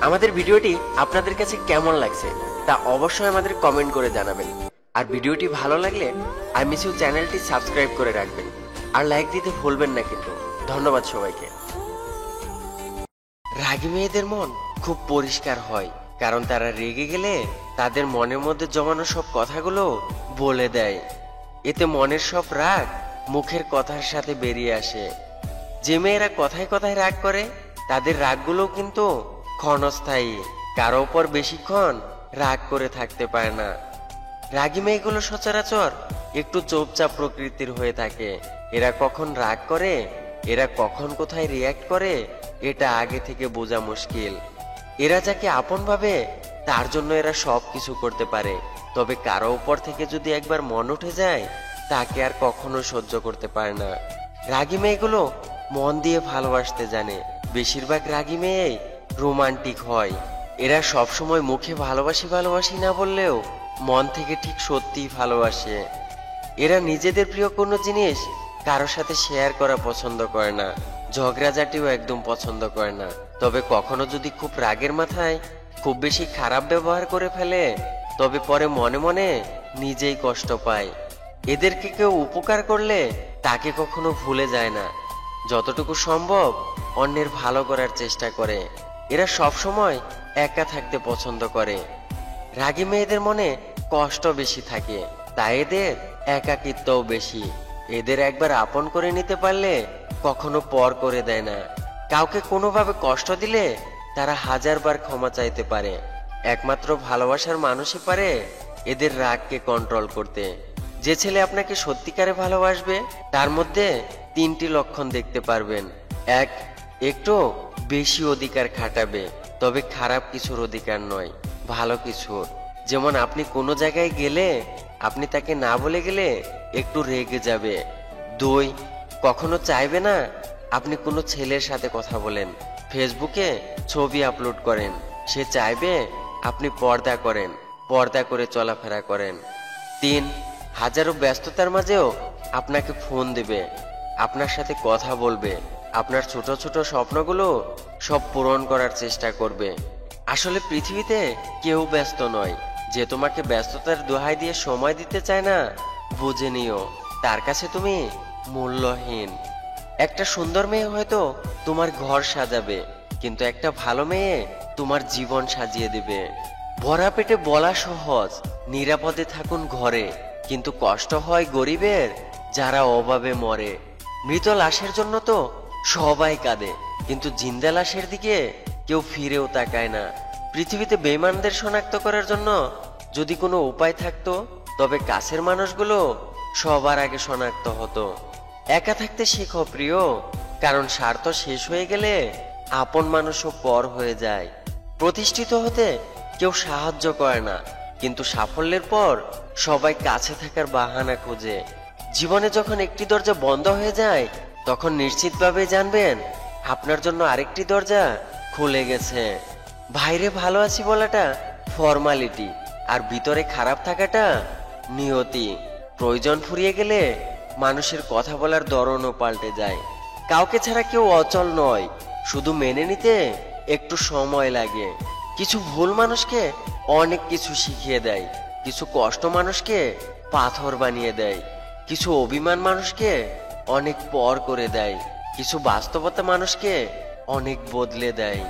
আমাদের ভিডিওটি আপনাদের কাছে কেমন লাগছে তা অবশ্যই আমাদের কমেন্ট করে জানাবেন। আর ভিডিওটি ভালো লাগলে আই মিস ইউ চ্যানেলটি সাবস্ক্রাইব করে রাখবেন আর লাইক দিতে ভুলবেন না কিন্তু। ধন্যবাদ সবাইকে। রাগী মেয়েদের মন খুব পরিষ্কার হয়, কারণ তারা রেগে গেলে তাদের মনের মধ্যে জমানো সব কথাগুলো বলে দেয়। এতে মনের সব রাগ মুখের কথার সাথে বেরিয়ে আসে। যে মেয়েরা কথায় কথায় রাগ করে তাদের রাগগুলো কিন্তু ক্ষণস্থায়ী, কারো উপর বেশিক্ষণ রাগ করে থাকতে পারে না। রাগী মেয়েগুলো সচরাচর একটু চুপচাপ প্রকৃতির হয়ে থাকে। এরা কখন রাগ করে, এরা কখন কোথায় রিয়্যাক্ট করে, এটা আগে থেকে বোঝা মুশকিল। এরা যাকে আপন ভাবে তার জন্য এরা সব কিছু করতে পারে, তবে কারো উপর থেকে যদি একবার মন উঠে যায় তাকে আর কখনো সহ্য করতে পারে না। রাগী মেয়েগুলো মন দিয়ে ভালোবাসতে জানে। বেশিরভাগ রাগী মেয়ে রোমান্টিক হয়। এরা সবসময় মুখে ভালোবাসি ভালোবাসি না বললেও মন থেকে ঠিক সত্যিই ভালোবাসে। এরা নিজেদের প্রিয় কোনো জিনিস কারো সাথে শেয়ার করা পছন্দ করে না, ঝগড়াঝাটিও একদম পছন্দ করে না। তবে কখনো যদি খুব রাগের মাথায় খুব বেশি খারাপ ব্যবহার করে ফেলে তবে পরে মনে মনে নিজেই কষ্ট পায়। এদেরকে কেউ উপকার করলে তাকে কখনো ভুলে যায় না, যতটুকু সম্ভব অন্যের ভালো করার চেষ্টা করে। এরা সবসময় একা থাকতে পছন্দ করে। রাগী মেয়েদের মনে কষ্ট বেশি থাকে, তাই এদের একাকিত্বও বেশি। এদের একবার আপন করে নিতে পারলে কখনো পর করে দেয় না। কাউকে কোনোভাবে কষ্ট দিলে তারা 1000 বার ক্ষমা চাইতে পারে। একমাত্র ভালোবাসার মানুষই পারে এদের রাগকে কন্ট্রোল করতে। যে ছেলে আপনাকে সত্যিকারে ভালোবাসবে তার মধ্যে 3টি লক্ষণ দেখতে পারবেন। 1, একটু বেশি অধিকার খাটাবে, তবে খারাপ কিছুর অধিকার নয়, ভালো কিছুর। যেমন আপনি কোনো জায়গায় গেলে আপনি তাকে না বলে গেলে একটু রেগে যাবে। 2, কখনো চাইবে না আপনি কোনো ছেলের সাথে কথা বলেন, ফেসবুকে ছবি আপলোড করেন। সে চাইবে আপনি পর্দা করেন, পর্দা করে চলাফেরা করেন। 3, হাজারো ব্যস্ততার মাঝেও আপনাকে ফোন দেবে, আপনার সাথে কথা বলবে, আপনার ছোট ছোট স্বপ্নগুলো সব পূরণ করার চেষ্টা করবে। আসলে পৃথিবীতে কেউ ব্যস্ত নয়। যে তোমাকে ব্যস্ততার দোহাই দিয়ে সময় দিতে চায় না, বুঝে নিও তার কাছে তুমি মূল্যহীন। একটা সুন্দর মেয়ে হয়তো তোমার ঘর সাজাবে, কিন্তু একটা ভালো মেয়ে তোমার জীবন সাজিয়ে দেবে। ভরা পেটে বলা সহজ, নিরাপদে থাকুন ঘরে, কিন্তু কষ্ট হয় গরিবের যারা অভাবে মরে। মৃত লাশের জন্য তো সবাই কাঁদে, কিন্তু জিন্দা লাশের দিকে কেউ ফিরেও তাকায় না। পৃথিবীতে বেঈমানদের শনাক্ত করার জন্য যদি কোনো উপায় থাকতো তবে কাছের মানুষগুলো সবার আগে শনাক্ত হতো। একা থাকতে শেখো প্রিয়, কারণ স্বার্থ শেষ হয়ে গেলে আপন মানুষও পর হয়ে যায়। প্রতিষ্ঠিত হতে কেউ সাহায্য করে না, কিন্তু সাফল্যের পর সবাই কাছে থাকার বাহানা খোঁজে। জীবনে যখন একটি দরজা বন্ধ হয়ে যায় তখন নিশ্চিতভাবে জানবেন আপনার জন্য আরেকটি দরজা খুলে গেছে। বাইরে ভালো আছি বলাটা ফর্মালিটি, আর ভিতরে খারাপ থাকাটা নিয়তি। প্রয়োজন ফুরিয়ে গেলে মানুষের কথা বলার ধরনও পাল্টে যায়। কাউকে ছাড়া কেউ অচল নয়, শুধু মেনে নিতে একটু সময় লাগে। কিছু ভুল মানুষকে অনেক কিছু শিখিয়ে দেয়, কিছু কষ্ট মানুষকে পাথর বানিয়ে দেয়, কিছু অভিমান মানুষকে অনেক পর করে দেয়, কিছু বাস্তবতা মানুষকে অনেক বদলে দেয়।